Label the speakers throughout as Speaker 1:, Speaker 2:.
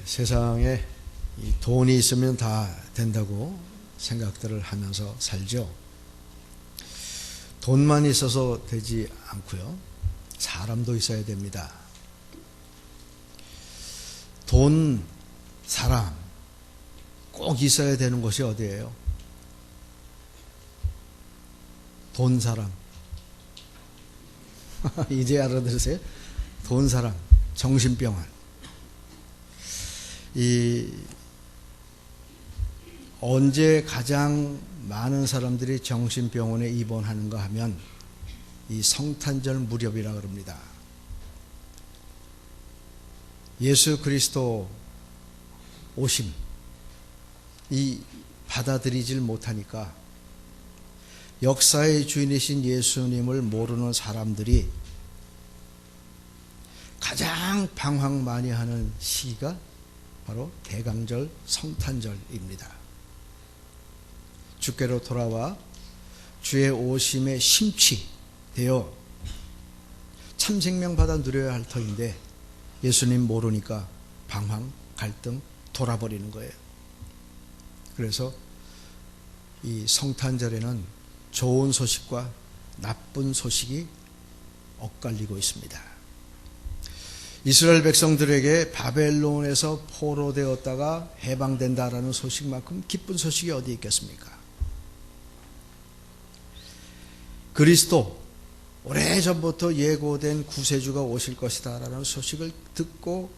Speaker 1: 세상에 이 돈이 있으면 다 된다고 생각들을 하면서 살죠. 돈만 있어서 되지 않고요. 사람도 있어야 됩니다. 돈, 사람 꼭 있어야 되는 곳이 어디예요? 돈, 사람. 이제 알아들으세요? 돈, 사람, 정신병원. 언제 가장 많은 사람들이 정신병원에 입원하는가 하면 이 성탄절 무렵이라 그럽니다. 예수 그리스도 오심 이 받아들이질 못하니까 역사의 주인이신 예수님을 모르는 사람들이 가장 방황 많이 하는 시기가 바로 대강절 성탄절입니다. 주께로 돌아와 주의 오심에 심취되어 참 생명 받아 누려야 할 터인데 예수님 모르니까 방황, 갈등, 돌아버리는 거예요. 그래서 이 성탄절에는 좋은 소식과 나쁜 소식이 엇갈리고 있습니다. 이스라엘 백성들에게 바벨론에서 포로되었다가 해방된다라는 소식만큼 기쁜 소식이 어디 있겠습니까? 그리스도 오래전부터 예고된 구세주가 오실 것이다 라는 소식을 듣고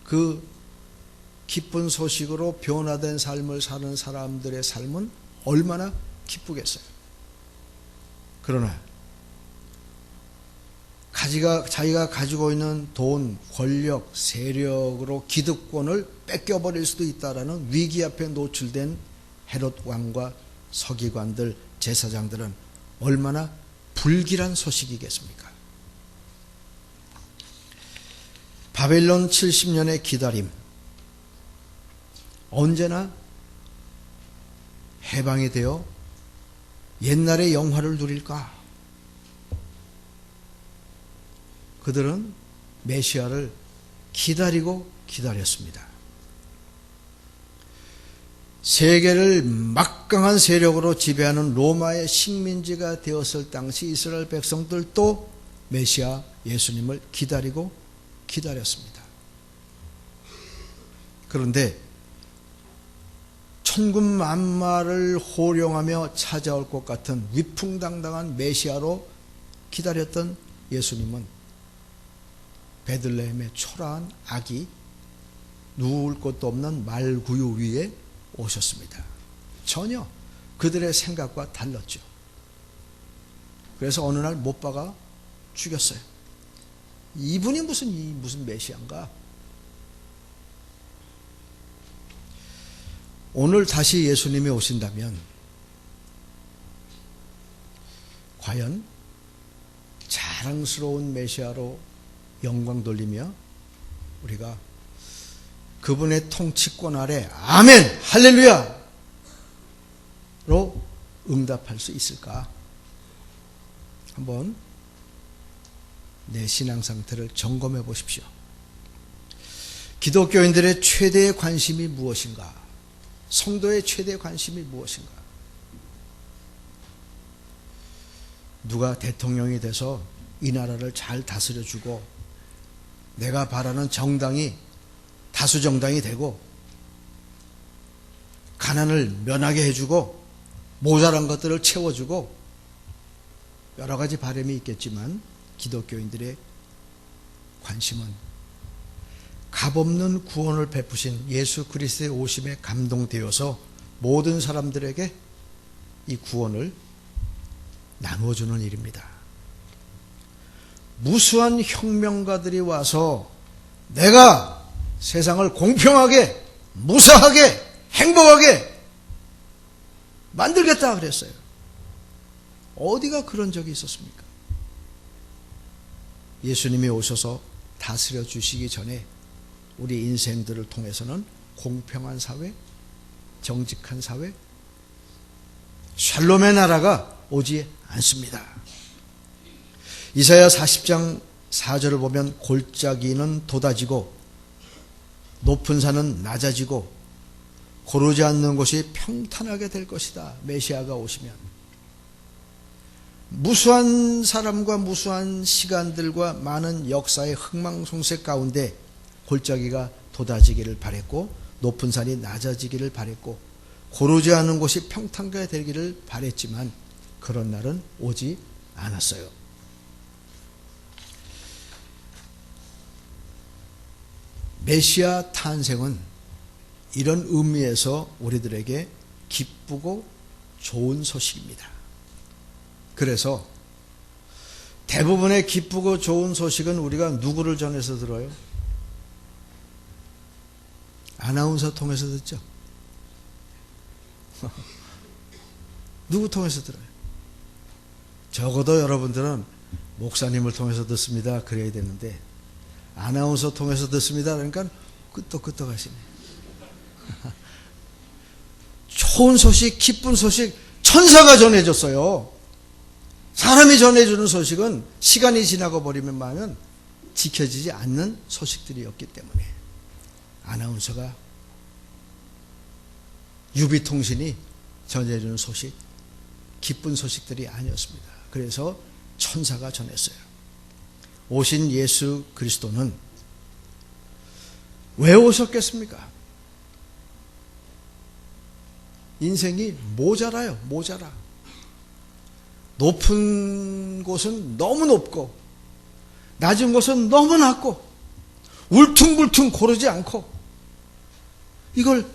Speaker 1: 그 기쁜 소식으로 변화된 삶을 사는 사람들의 삶은 얼마나 기쁘겠어요. 그러나 자기가 가지고 있는 돈, 권력, 세력으로 기득권을 뺏겨버릴 수도 있다라는 위기 앞에 노출된 헤롯 왕과 서기관들, 제사장들은 얼마나 불길한 소식이겠습니까? 바벨론 70년의 기다림, 언제나 해방이 되어 옛날의 영화를 누릴까? 그들은 메시아를 기다리고 기다렸습니다. 세계를 막강한 세력으로 지배하는 로마의 식민지가 되었을 당시 이스라엘 백성들도 메시아 예수님을 기다리고 기다렸습니다. 그런데 천군만마를 호령하며 찾아올 것 같은 위풍당당한 메시아로 기다렸던 예수님은 베들레헴의 초라한 아기 누울 곳도 없는 말구유 위에 오셨습니다. 전혀 그들의 생각과 달랐죠. 그래서 어느 날 못 박아 죽였어요. 이분이 무슨 메시아인가? 오늘 다시 예수님이 오신다면 과연 자랑스러운 메시아로 영광 돌리며 우리가 그분의 통치권 아래 아멘 할렐루야로 응답할 수 있을까? 한번 내 신앙 상태를 점검해 보십시오. 기독교인들의 최대의 관심이 무엇인가? 성도의 최대의 관심이 무엇인가? 누가 대통령이 돼서 이 나라를 잘 다스려주고 내가 바라는 정당이 다수 정당이 되고 가난을 면하게 해주고 모자란 것들을 채워주고 여러 가지 바람이 있겠지만 기독교인들의 관심은 값없는 구원을 베푸신 예수 그리스도의 오심에 감동되어서 모든 사람들에게 이 구원을 나누어주는 일입니다. 무수한 혁명가들이 와서 내가 세상을 공평하게, 무사하게, 행복하게 만들겠다 그랬어요. 어디가 그런 적이 있었습니까? 예수님이 오셔서 다스려 주시기 전에 우리 인생들을 통해서는 공평한 사회, 정직한 사회, 샬롬의 나라가 오지 않습니다. 이사야 40장 4절을 보면 골짜기는 돋아지고 높은 산은 낮아지고 고르지 않는 곳이 평탄하게 될 것이다. 메시아가 오시면. 무수한 사람과 무수한 시간들과 많은 역사의 흥망성쇠 가운데 골짜기가 돋아지기를 바랬고 높은 산이 낮아지기를 바랬고 고르지 않은 곳이 평탄하게 되기를 바랬지만 그런 날은 오지 않았어요. 메시아 탄생은 이런 의미에서 우리들에게 기쁘고 좋은 소식입니다. 그래서 대부분의 기쁘고 좋은 소식은 우리가 누구를 전해서 들어요? 아나운서 통해서 듣죠. 누구 통해서 들어요? 적어도 여러분들은 목사님을 통해서 듣습니다. 그래야 되는데 아나운서 통해서 듣습니다. 그러니까 끄떡끄떡 하시네. 좋은 소식, 기쁜 소식 천사가 전해줬어요. 사람이 전해주는 소식은 시간이 지나고 버리면 지켜지지 않는 소식들이었기 때문에 아나운서가 유비통신이 전해주는 소식, 기쁜 소식들이 아니었습니다. 그래서 천사가 전했어요. 오신 예수 그리스도는 왜 오셨겠습니까? 인생이 모자라요. 모자라. 높은 곳은 너무 높고 낮은 곳은 너무 낮고 울퉁불퉁 고르지 않고 이걸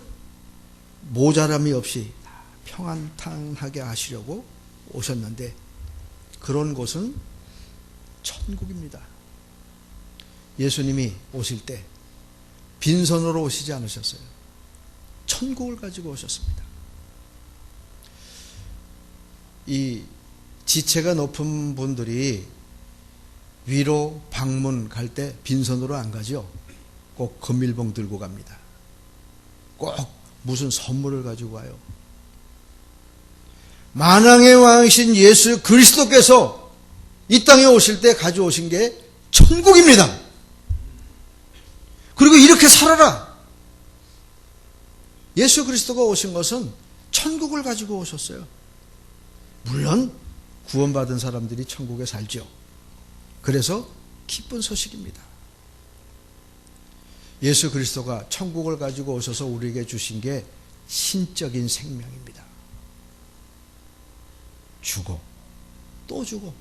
Speaker 1: 모자람이 없이 평안탄하게 하시려고 오셨는데 그런 곳은 천국입니다. 예수님이 오실 때 빈손으로 오시지 않으셨어요. 천국을 가지고 오셨습니다. 이 지체가 높은 분들이 위로 방문 갈 때 빈손으로 안 가죠. 꼭 금일봉 들고 갑니다. 꼭 무슨 선물을 가지고 와요. 만왕의 왕이신 예수 그리스도께서 이 땅에 오실 때 가져오신 게 천국입니다. 그리고 이렇게 살아라. 예수 그리스도가 오신 것은 천국을 가지고 오셨어요. 물론 구원받은 사람들이 천국에 살죠. 그래서 기쁜 소식입니다. 예수 그리스도가 천국을 가지고 오셔서 우리에게 주신 게 신적인 생명입니다. 주고 또 주고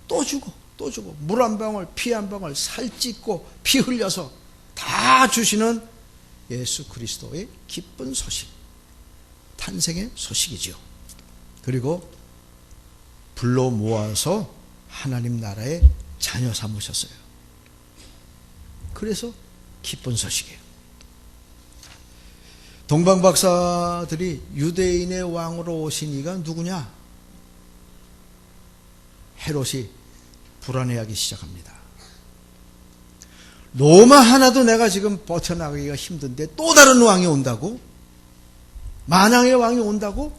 Speaker 1: 또 주고 또 주고 물 한 방울 피 한 방울 살찢고 피 흘려서 다 주시는 예수 그리스도의 기쁜 소식, 탄생의 소식이죠. 그리고 불러 모아서 하나님 나라의 자녀 삼으셨어요. 그래서 기쁜 소식이에요. 동방박사들이 유대인의 왕으로 오신 이가 누구냐? 헤롯이 불안해하기 시작합니다. 로마 하나도 내가 지금 버텨나가기가 힘든데 또 다른 왕이 온다고? 만왕의 왕이 온다고?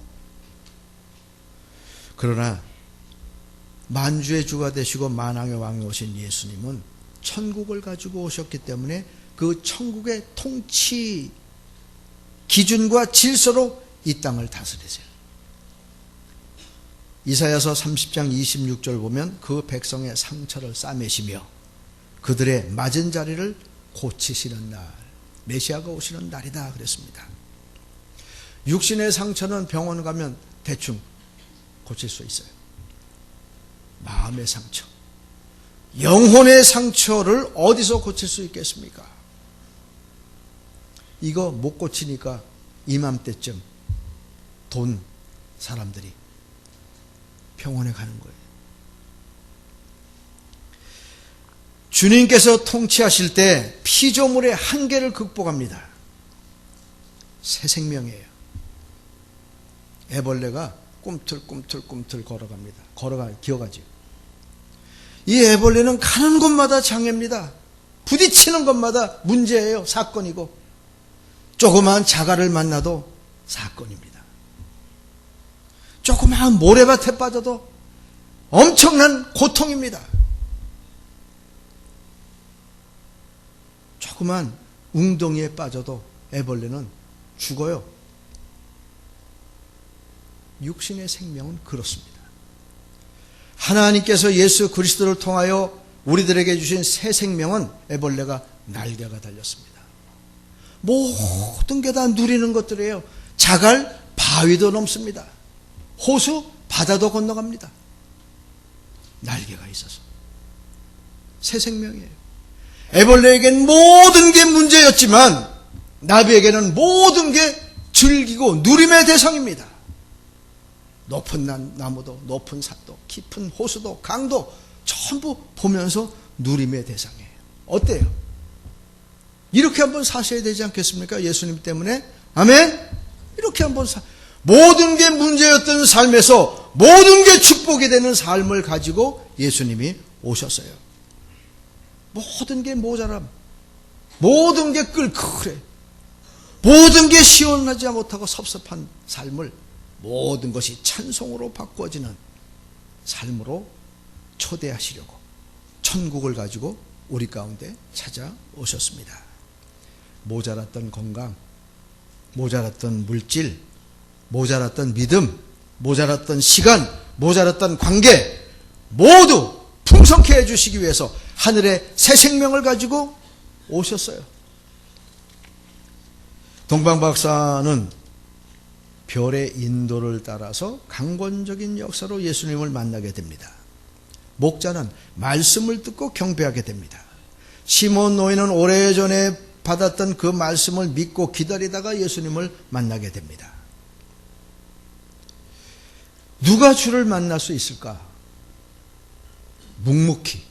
Speaker 1: 그러나 만주의 주가 되시고 만왕의 왕이 오신 예수님은 천국을 가지고 오셨기 때문에 그 천국의 통치 기준과 질서로 이 땅을 다스리세요. 이사야서 30장 26절 보면 그 백성의 상처를 싸매시며 그들의 맞은 자리를 고치시는 날, 메시아가 오시는 날이다 그랬습니다. 육신의 상처는 병원 가면 대충 고칠 수 있어요. 마음의 상처, 영혼의 상처를 어디서 고칠 수 있겠습니까? 이거 못 고치니까 이맘때쯤 돈 사람들이 병원에 가는 거예요. 주님께서 통치하실 때 피조물의 한계를 극복합니다. 새 생명이에요. 애벌레가 꿈틀꿈틀꿈틀 걸어갑니다. 기어가죠. 이 애벌레는 가는 곳마다 장애입니다. 부딪히는 것마다 문제예요. 사건이고 조그마한 자갈을 만나도 사건입니다. 조그마한 모래밭에 빠져도 엄청난 고통입니다. 조그만 웅덩이에 빠져도 애벌레는 죽어요. 육신의 생명은 그렇습니다. 하나님께서 예수 그리스도를 통하여 우리들에게 주신 새 생명은 애벌레가 날개가 달렸습니다. 모든 게 다 누리는 것들이에요. 자갈 바위도 넘습니다. 호수 바다도 건너갑니다. 날개가 있어서 새 생명이에요. 애벌레에겐 모든 게 문제였지만 나비에게는 모든 게 즐기고 누림의 대상입니다. 높은 나무도 높은 산도 깊은 호수도 강도 전부 보면서 누림의 대상이에요. 어때요? 이렇게 한번 사셔야 되지 않겠습니까? 예수님 때문에. 아멘? 이렇게 한번 모든 게 문제였던 삶에서 모든 게 축복이 되는 삶을 가지고 예수님이 오셨어요. 모든 게 모자람, 모든 게 끌끌해, 모든 게 시원하지 못하고 섭섭한 삶을 모든 것이 찬송으로 바꿔지는 삶으로 초대하시려고 천국을 가지고 우리 가운데 찾아오셨습니다. 모자랐던 건강, 모자랐던 물질, 모자랐던 믿음, 모자랐던 시간, 모자랐던 관계 모두 풍성케 해주시기 위해서 하늘의 새 생명을 가지고 오셨어요. 동방박사는 별의 인도를 따라서 강권적인 역사로 예수님을 만나게 됩니다. 목자는 말씀을 듣고 경배하게 됩니다. 시몬 노인은 오래전에 받았던 그 말씀을 믿고 기다리다가 예수님을 만나게 됩니다. 누가 주를 만날 수 있을까? 묵묵히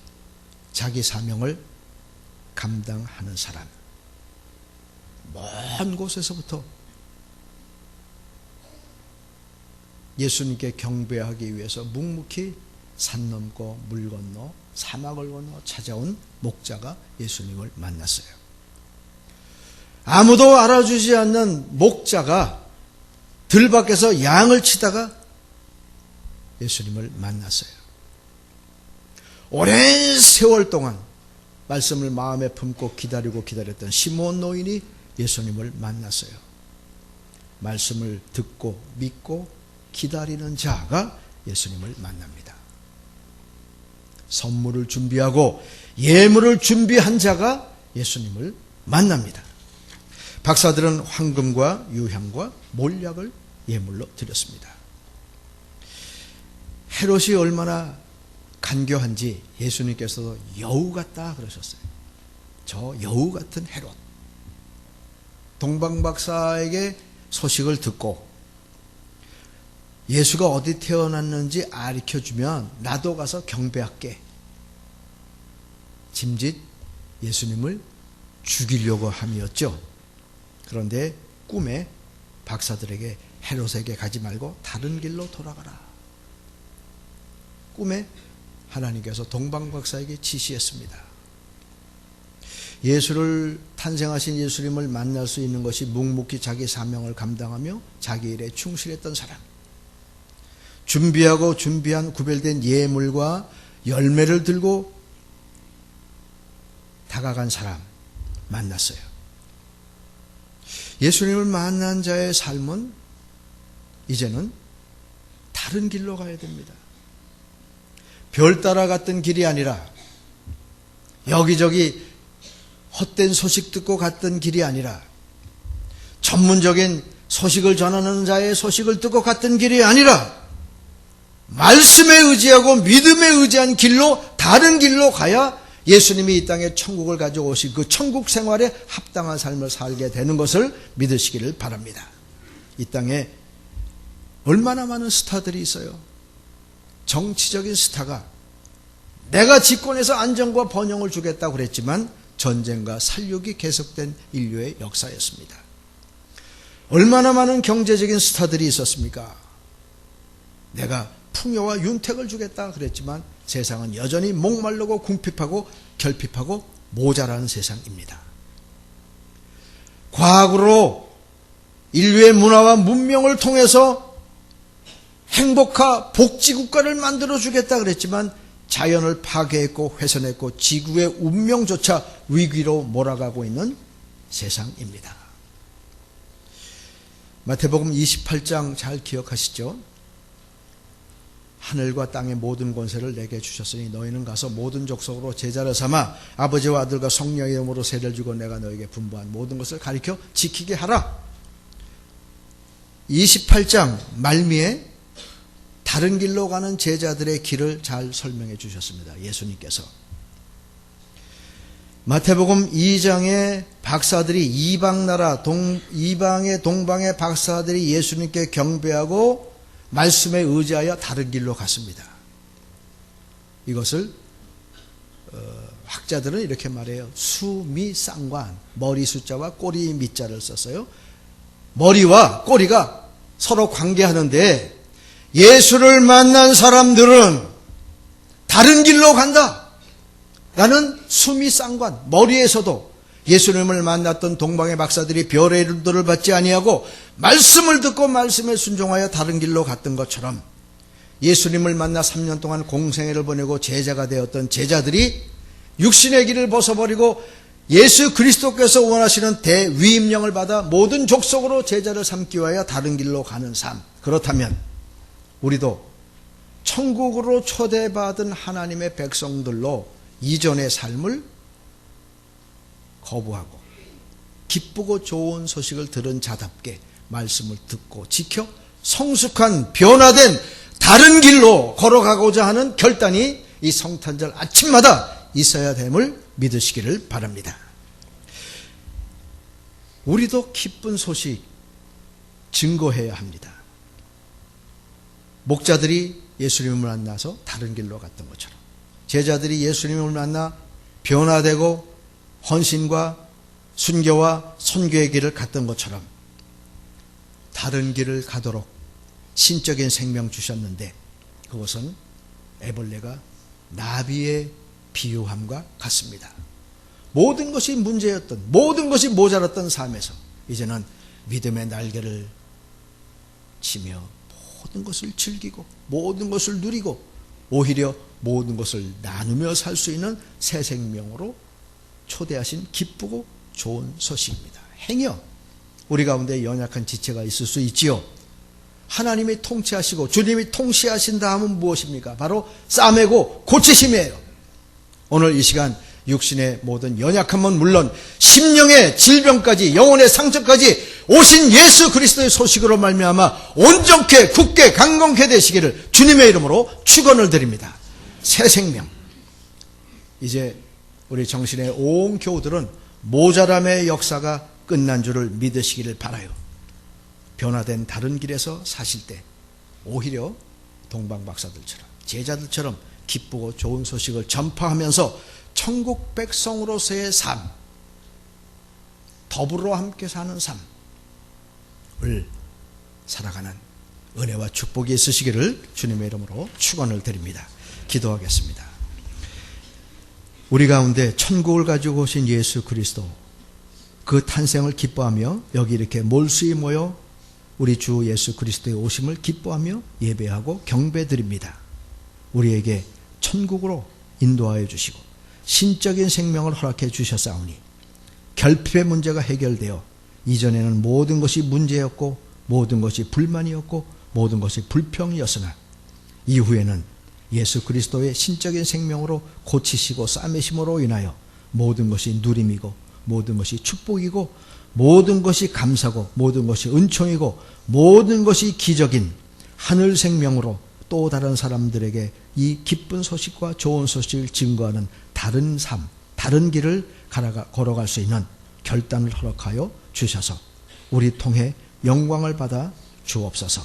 Speaker 1: 자기 사명을 감당하는 사람. 먼 곳에서부터 예수님께 경배하기 위해서 묵묵히 산 넘고 물 건너 사막을 건너 찾아온 목자가 예수님을 만났어요. 아무도 알아주지 않는 목자가 들밖에서 양을 치다가 예수님을 만났어요. 오랜 세월 동안 말씀을 마음에 품고 기다렸던 시몬 노인이 예수님을 만났어요. 말씀을 듣고 믿고 기다리는 자가 예수님을 만납니다. 선물을 준비하고 예물을 준비한 자가 예수님을 만납니다. 박사들은 황금과 유향과 몰약을 예물로 드렸습니다. 헤롯이 얼마나 간교한지 예수님께서도 여우 같다 그러셨어요. 저 여우 같은 헤롯. 동방박사에게 소식을 듣고 예수가 어디 태어났는지 알려주면 나도 가서 경배할게. 짐짓 예수님을 죽이려고 함이었죠. 그런데 꿈에 박사들에게 헤롯에게 가지 말고 다른 길로 돌아가라. 꿈에 하나님께서 동방박사에게 지시했습니다. 예수를 탄생하신 예수님을 만날 수 있는 것이 묵묵히 자기 사명을 감당하며 자기 일에 충실했던 사람. 준비하고 준비한 구별된 예물과 열매를 들고 다가간 사람 만났어요. 예수님을 만난 자의 삶은 이제는 다른 길로 가야 됩니다. 별 따라갔던 길이 아니라 여기저기 헛된 소식 듣고 갔던 길이 아니라 전문적인 소식을 전하는 자의 소식을 듣고 갔던 길이 아니라 말씀에 의지하고 믿음에 의지한 길로 다른 길로 가야 예수님이 이 땅에 천국을 가져오신 그 천국 생활에 합당한 삶을 살게 되는 것을 믿으시기를 바랍니다. 이 땅에 얼마나 많은 스타들이 있어요. 정치적인 스타가 내가 집권해서 안정과 번영을 주겠다고 그랬지만 전쟁과 살육이 계속된 인류의 역사였습니다. 얼마나 많은 경제적인 스타들이 있었습니까? 내가 풍요와 윤택을 주겠다 그랬지만 세상은 여전히 목마르고 궁핍하고 결핍하고 모자라는 세상입니다. 과학으로 인류의 문화와 문명을 통해서 행복하 복지국가를 만들어주겠다 그랬지만 자연을 파괴했고 훼손했고 지구의 운명조차 위기로 몰아가고 있는 세상입니다. 마태복음 28장 잘 기억하시죠? 하늘과 땅의 모든 권세를 내게 주셨으니 너희는 가서 모든 족속으로 제자를 삼아 아버지와 아들과 성령의 이름으로 세례를 주고 내가 너에게 분부한 모든 것을 가르쳐 지키게 하라. 28장 말미에 다른 길로 가는 제자들의 길을 잘 설명해 주셨습니다. 예수님께서. 마태복음 2장의 박사들이 이방의 동방의 박사들이 예수님께 경배하고 말씀에 의지하여 다른 길로 갔습니다. 이것을 학자들은 이렇게 말해요. 수미쌍관, 머리 숫자와 꼬리 미자를 썼어요. 머리와 꼬리가 서로 관계하는데 예수를 만난 사람들은 다른 길로 간다 라는 수미쌍관, 머리에서도 예수님을 만났던 동방의 박사들이 별의 이름들을 받지 아니하고 말씀을 듣고 말씀에 순종하여 다른 길로 갔던 것처럼 예수님을 만나 3년 동안 공생애를 보내고 제자가 되었던 제자들이 육신의 길을 벗어버리고 예수 그리스도께서 원하시는 대위임령을 받아 모든 족속으로 제자를 삼기 위하여 다른 길로 가는 삶. 그렇다면 우리도 천국으로 초대받은 하나님의 백성들로 이전의 삶을 거부하고 기쁘고 좋은 소식을 들은 자답게 말씀을 듣고 지켜 성숙한 변화된 다른 길로 걸어가고자 하는 결단이 이 성탄절 아침마다 있어야 됨을 믿으시기를 바랍니다. 우리도 기쁜 소식 증거해야 합니다. 목자들이 예수님을 만나서 다른 길로 갔던 것처럼 제자들이 예수님을 만나 변화되고 헌신과 순교와 선교의 길을 갔던 것처럼 다른 길을 가도록 신적인 생명 주셨는데 그것은 애벌레가 나비의 비유함과 같습니다. 모든 것이 문제였던, 모든 것이 모자랐던 삶에서 이제는 믿음의 날개를 치며 모든 것을 즐기고 모든 것을 누리고 오히려 모든 것을 나누며 살 수 있는 새 생명으로 초대하신 기쁘고 좋은 소식입니다. 행여 우리 가운데 연약한 지체가 있을 수 있지요. 하나님이 통치하시고 주님이 통치하신다 하면 무엇입니까? 바로 싸매고 고치심이에요. 오늘 이 시간 육신의 모든 연약함은 물론 심령의 질병까지 영혼의 상처까지 오신 예수 그리스도의 소식으로 말미암아 온전케 굳게 강건케 되시기를 주님의 이름으로 축원을 드립니다. 새 생명. 이제 우리 정신의 온 교우들은 모자람의 역사가 끝난 줄을 믿으시기를 바라요. 변화된 다른 길에서 사실 때 오히려 동방박사들처럼 제자들처럼 기쁘고 좋은 소식을 전파하면서 천국 백성으로서의 삶, 더불어 함께 사는 삶을 살아가는 은혜와 축복이 있으시기를 주님의 이름으로 축원을 드립니다. 기도하겠습니다. 우리 가운데 천국을 가지고 오신 예수 그리스도 그 탄생을 기뻐하며 여기 이렇게 몰수히 모여 우리 주 예수 그리스도의 오심을 기뻐하며 예배하고 경배드립니다. 우리에게 천국으로 인도하여 주시고 신적인 생명을 허락해 주셨사오니 결핍의 문제가 해결되어 이전에는 모든 것이 문제였고 모든 것이 불만이었고 모든 것이 불평이었으나 이후에는 예수 그리스도의 신적인 생명으로 고치시고 싸매심으로 인하여 모든 것이 누림이고 모든 것이 축복이고 모든 것이 감사고 모든 것이 은총이고 모든 것이 기적인 하늘 생명으로 또 다른 사람들에게 이 기쁜 소식과 좋은 소식을 증거하는 다른 삶, 다른 길을 걸어갈 수 있는 결단을 허락하여 주셔서 우리 통해 영광을 받아 주옵소서.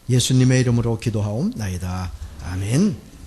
Speaker 1: 예수님의 이름으로 기도하옵나이다. 아멘.